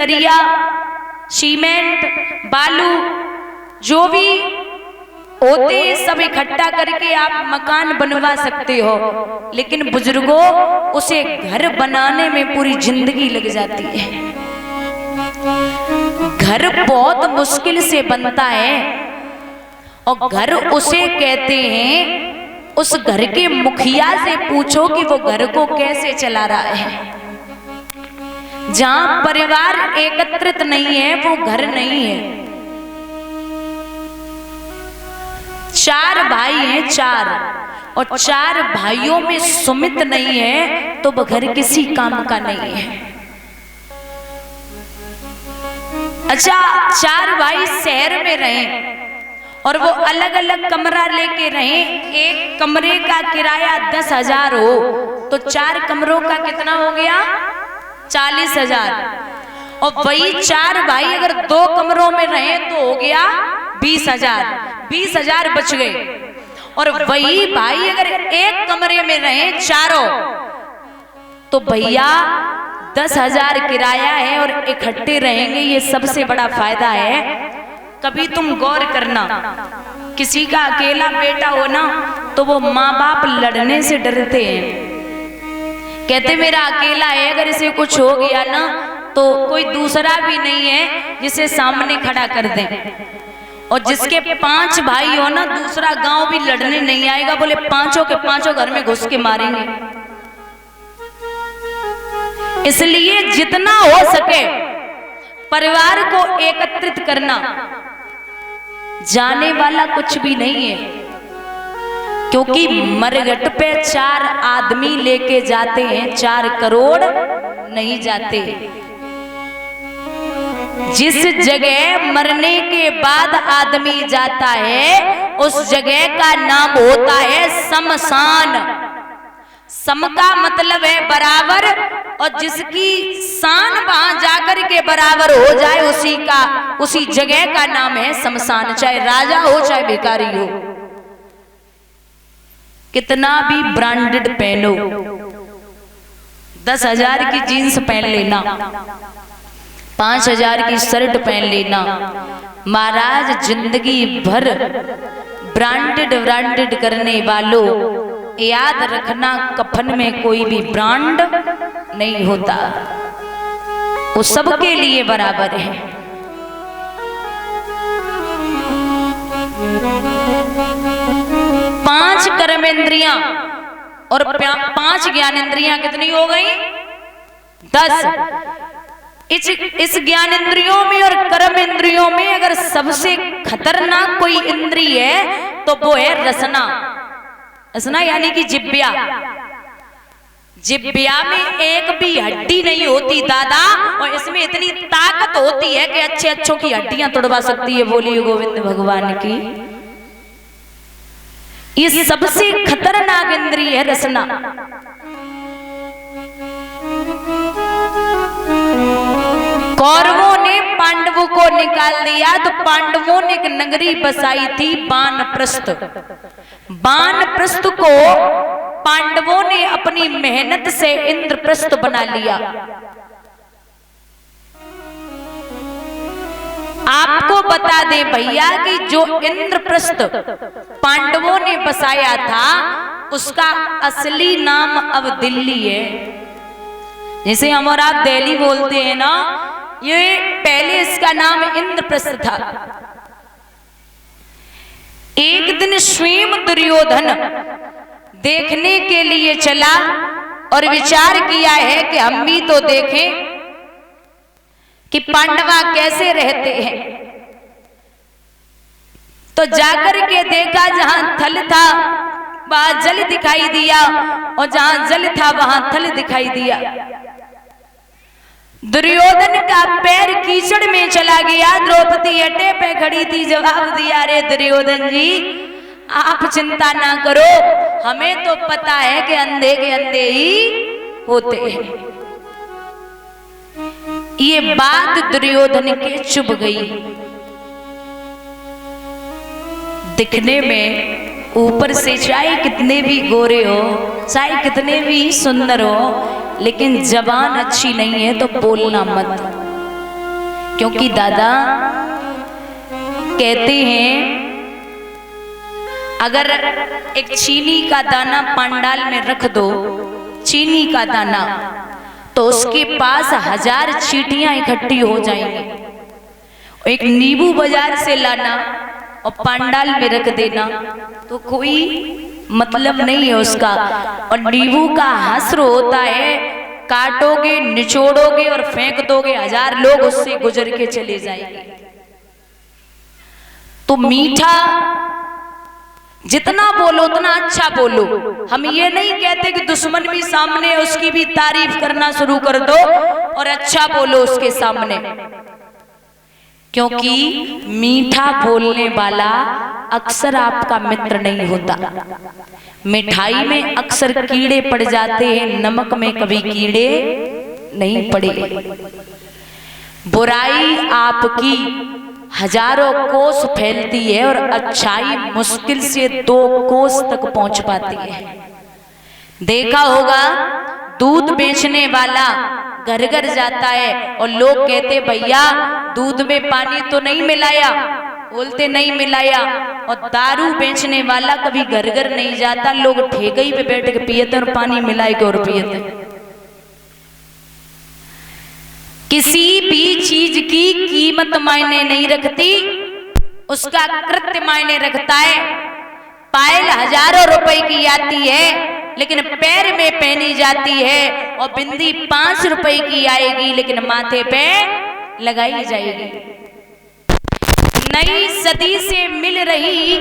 सरिया, सीमेंट, बालू जो भी होते हैं सब इकट्ठा करके आप मकान बनवा सकते हो, लेकिन बुजुर्गों उसे घर बनाने में पूरी जिंदगी लग जाती है। घर बहुत मुश्किल से बनता है और घर उसे कहते हैं, उस घर के मुखिया से पूछो कि वो घर को कैसे चला रहा है। जहां परिवार एकत्रित नहीं है वो घर नहीं है। 4 भाई हैं, 4, और 4 भाइयों में सुमित नहीं है तो वो घर किसी काम का नहीं है। अच्छा, 4 भाई शहर में रहे और वो अलग अलग कमरा लेके रहे। एक कमरे का किराया 10,000 हो तो 4 कमरों का कितना हो गया? 40,000। और वही 4 भाई अगर 2 कमरों में रहे तो हो गया 20,000। 20,000 बच गए। और वही भाई अगर एक कमरे में रहे चारों तो भैया 10,000 किराया है और इकट्ठे रहेंगे, ये सबसे बड़ा फायदा है। कभी तुम गौर करना, किसी का अकेला बेटा हो ना तो वो माँ बाप लड़ने से डरते हैं, कहते मेरा अकेला है, अगर इसे कुछ हो गया ना तो कोई दूसरा भी नहीं है जिसे सामने खड़ा कर दें। और जिसके 5 भाई हो ना, दूसरा गांव भी लड़ने नहीं आएगा, बोले 5 के 5 घर में घुस के मारेंगे। इसलिए जितना हो सके परिवार को एकत्रित करना। जाने वाला कुछ भी नहीं है, क्योंकि मरघट पे 4 आदमी लेके जाते हैं, 4 करोड़ नहीं जाते। जिस जगह मरने के बाद आदमी जाता है उस जगह का नाम होता है शमशान। सम का मतलब है बराबर, और जिसकी शान वहां जाकर के बराबर हो जाए उसी जगह का नाम है शमशान। चाहे राजा हो चाहे भिखारी हो, कितना भी ब्रांडेड पहनो, 10,000 की जीन्स पहन लेना, 5,000 की शर्ट पहन लेना, महाराज जिंदगी भर ब्रांडेड करने वालों याद रखना, कफन में कोई भी ब्रांड नहीं होता, वो सबके लिए बराबर है। पांच कर्मेंद्रियां और 5 ज्ञानेंद्रियां कितनी हो गई? 10। इस ज्ञानेंद्रियों में और कर्मेंद्रियों में अगर सबसे खतरनाक कोई इंद्री है तो वो है रसना। रसना यानी कि जिब्या। जिब्या में एक भी हड्डी नहीं होती दादा, और इसमें इतनी ताकत होती है कि अच्छे अच्छों की हड्डियां तोड़वा सकती है। बोलिए गोविंद भगवान की। ये सबसे खतरनाक इंद्री है रसना। कौरवों ने पांडवों को निकाल दिया तो पांडवों ने एक नगरी बसाई थी वानप्रस्थ। वानप्रस्थ को पांडवों ने अपनी मेहनत से इंद्रप्रस्थ बना लिया। आपको बता दें भैया कि जो इंद्रप्रस्थ पांडवों ने बसाया था उसका असली नाम अब दिल्ली है। जैसे हम और आप दिल्ली बोलते हैं ना, ये पहले इसका नाम इंद्रप्रस्थ था। एक दिन स्वयं दुर्योधन देखने के लिए चला और विचार किया है कि हम भी तो देखें कि पांडवा कैसे रहते हैं। तो जाकर के देखा, जहां थल था वहां जल दिखाई दिया और जहां जल था वहां थल दिखाई दिया। दुर्योधन का पैर कीचड़ में चला गया। द्रौपदी अड्डे पे खड़ी थी, जवाब दिया, अरे दुर्योधन जी आप चिंता ना करो, हमें तो पता है कि अंधे के अंधे ही होते हैं। ये बात दुर्योधन के चुभ गई। दिखने में ऊपर से चाहे कितने भी गोरे हो, चाहे कितने भी सुंदर हो, लेकिन जबान अच्छी नहीं है तो बोलना मत। क्योंकि दादा कहते हैं अगर एक चीनी का दाना पंडाल में रख दो, चीनी का दाना, तो उसके पास 1000 चींटियां इकट्ठी हो जाएंगी। एक नींबू बाजार से लाना और पंडाल में रख देना तो कोई मतलब नहीं है उसका। और नींबू का हस्र होता है, काटोगे, निचोड़ोगे और फेंक दोगे, 1000 लोग उससे गुजर के चले जाएंगे। तो मीठा जितना बोलो उतना अच्छा बोलो। हम ये नहीं कहते कि दुश्मन भी सामने है उसकी भी तारीफ करना शुरू कर दो और अच्छा बोलो उसके सामने, क्योंकि मीठा बोलने वाला अक्सर आपका मित्र नहीं होता। मिठाई में अक्सर कीड़े पड़ जाते हैं, नमक में कभी कीड़े नहीं पड़े। बुराई आपकी हजारों कोस फैलती है और अच्छाई मुश्किल से 2 कोस तक पहुंच पाती है। देखा होगा दूध बेचने वाला घर घर जाता है और लोग कहते भैया दूध में पानी तो नहीं मिलाया, बोलते नहीं मिलाया। और दारू बेचने वाला कभी घर घर नहीं जाता, लोग ठेके पे बैठ के पियते और पानी मिला के और पियते। किसी भी चीज की कीमत मायने नहीं रखती, उसका कृत्य मायने रखता है। पायल हजारों रुपए की आती है लेकिन पैर में पहनी जाती है, और बिंदी 5 रुपए की आएगी लेकिन माथे पे लगाई जाएगी। नई सदी से मिल रही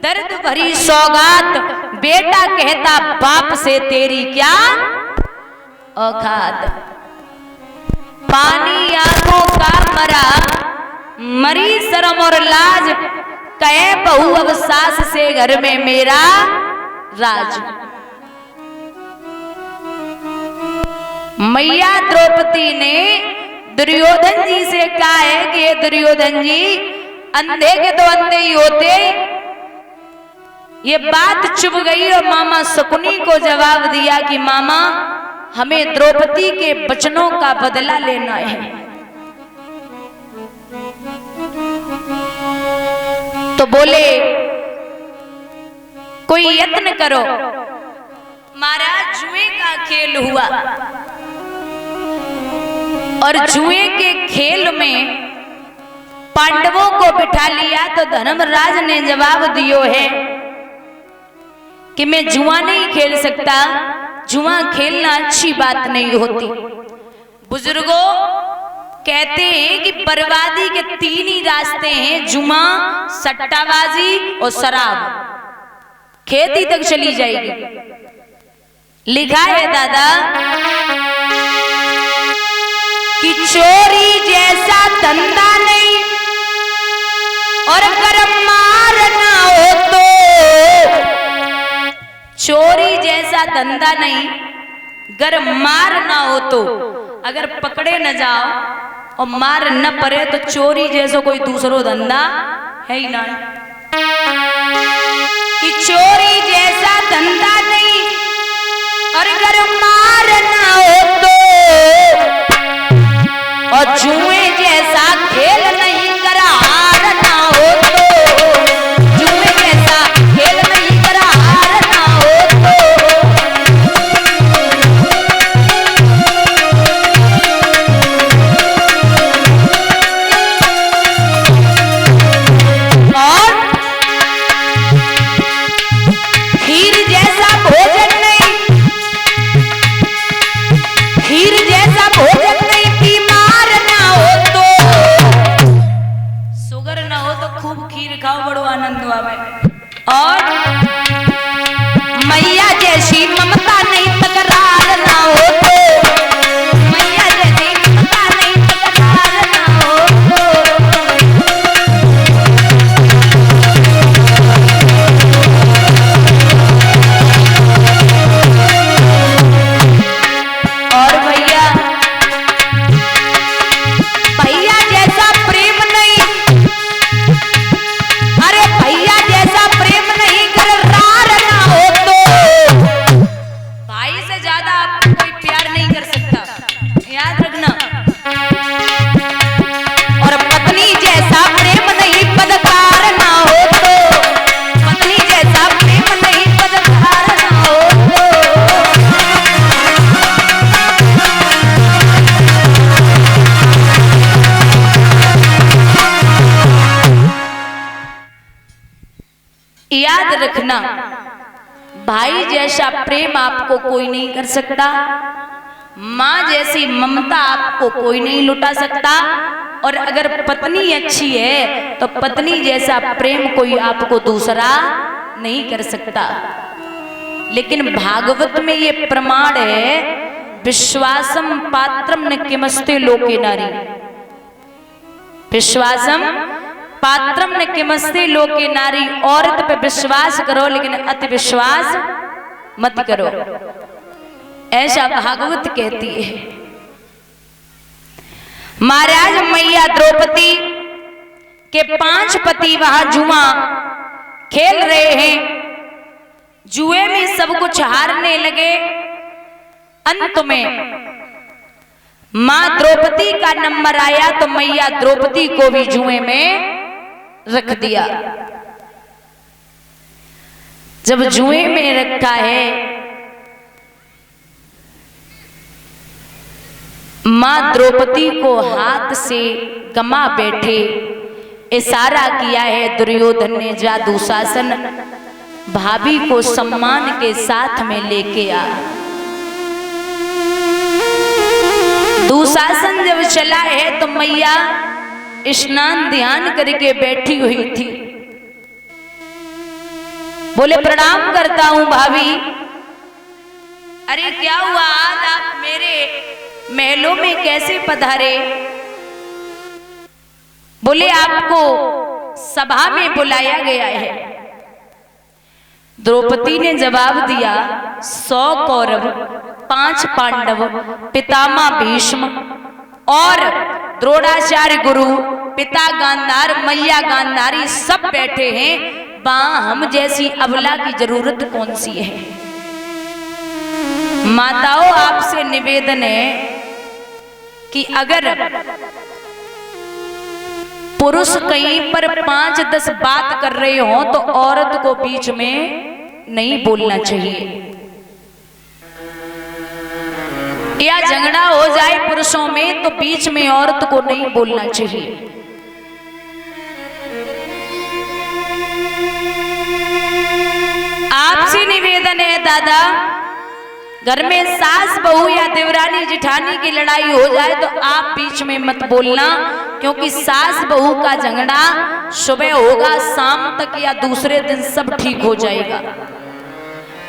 दर्द भरी सौगात, बेटा कहता बाप से तेरी क्या औकात। पानी आंखों का मरा, मरी शर्म और लाज, कहे बहू अब सास से घर में मेरा राज। मैया द्रौपदी ने दुर्योधन जी से कहा है कि दुर्योधन जी अंधे के तो अंधे ही होते। ये बात चुभ गई और मामा शकुनी को जवाब दिया कि मामा हमें द्रौपदी के वचनों का बदला लेना है। तो बोले कोई यत्न करो। महाराज जुए का खेल हुआ और जुए के खेल में पांडवों को बिठा लिया तो धर्मराज ने जवाब दियो है कि मैं जुआ नहीं खेल सकता, जुआ खेलना अच्छी बात नहीं होती। बुजुर्गों कहते हैं कि बर्बादी के 3 ही रास्ते हैं, जुआ, सट्टाबाजी और शराब। खेती तक चली जाएगी। लिखा है दादा कि चोरी जैसा धंधा नहीं और अगर मार ना हो तो, चोरी जैसा धंधा नहीं अगर मार ना हो तो, अगर पकड़े न जाओ और मार न पड़े तो चोरी जैसा कोई दूसरो धंधा है ही ना। कि चोरी जैसा धंधा नहीं और अगर मार ना हो तो, और जुए जैसा खेल नहीं करा हार ना हो तो, जुए जैसा खेल नहीं करा हार ना हो तो। और खीर जैसा भोजन नहीं, खीर जैसा भोजन नहीं, बीमार ना हो तो, शुगर ना हो तो खूब खीर खाओ, बड़ो आनंद आवे। और मैया जैसी ममता नहीं तकरार ना हो तो, मैया जैसी ममता नहीं तकरार ना हो तो। और भैया भैया जैसा प्रेम नहीं, अरे भैया जैसा प्रेम नहीं याद रखना, भाई जैसा प्रेम आपको कोई नहीं कर सकता, माँ जैसी ममता आपको कोई नहीं लुटा सकता, और अगर पत्नी अच्छी है तो पत्नी जैसा प्रेम कोई आपको दूसरा नहीं कर सकता। लेकिन भागवत में ये प्रमाण है, विश्वासम पात्रम न किमस्ते लोके नारी, विश्वासम पात्रम न किमस्ते लोके नारी। औरत पे विश्वास करो लेकिन अति विश्वास मत करो, ऐसा भागवत कहती है। महाराज मैया द्रौपदी के 5 पति वहां जुआ खेल रहे हैं, जुए में सब कुछ हारने लगे। अंत में मां द्रौपदी का नंबर आया तो मैया द्रौपदी को भी जुए में रख दिया। जब जुए में रखा है, मां द्रौपदी को हाथ से गमा बैठे इशारा किया है दुर्योधन ने, जा दुशासन भाभी को सम्मान के साथ में लेके आ। दुशासन जब चला है तो मैया स्नान ध्यान करके बैठी हुई थी, बोले प्रणाम करता हूं भाभी। अरे क्या हुआ, आज आप मेरे महलों में कैसे पधारे? बोले आपको सभा में बुलाया गया है। द्रौपदी ने जवाब दिया, 100 कौरव, 5 पांडव, पितामह भीष्म और द्रोणाचार्य गुरु, पिता गांधार, मैया गांधारी सब बैठे हैं, वहां हम जैसी अबला की जरूरत कौन सी है? माताओं आपसे निवेदन है कि अगर पुरुष कहीं पर 5-10 बात कर रहे हो तो औरत को बीच में नहीं बोलना चाहिए, या झगड़ा हो जाए पुरुषों में तो बीच में औरत को नहीं बोलना चाहिए। आपसे निवेदन है दादा, घर में सास बहू या देवरानी जिठानी की लड़ाई हो जाए तो आप बीच में मत बोलना, क्योंकि सास बहू का झगड़ा सुबह होगा, शाम तक या दूसरे दिन सब ठीक हो जाएगा,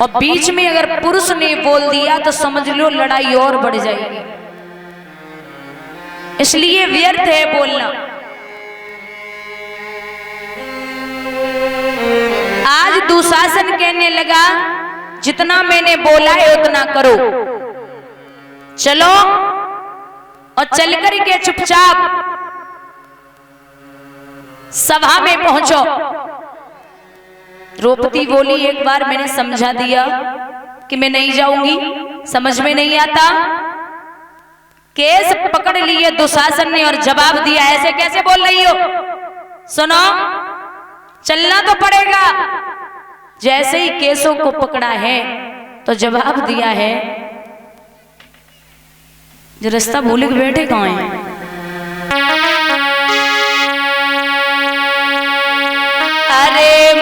और बीच में अगर पुरुष ने बोल दिया तो समझ लो लड़ाई और बढ़ जाएगी। इसलिए व्यर्थ है बोलना। आज दुशासन कहने लगा, जितना मैंने बोला है उतना करो, चलो और चल कर के चुपचाप सभा में पहुंचो। द्रौपदी बोली, एक बार मैंने समझा दिया कि मैं नहीं जाऊंगी, समझ में नहीं आता। केस पकड़ लिए दुशासन ने और जवाब दिया, ऐसे कैसे बोल रही हो, सुनो चलना तो पड़ेगा। जैसे ही केसों को पकड़ा है तो जवाब दिया है, जो रास्ता भूल के बैठे कहाँ हैं? अरे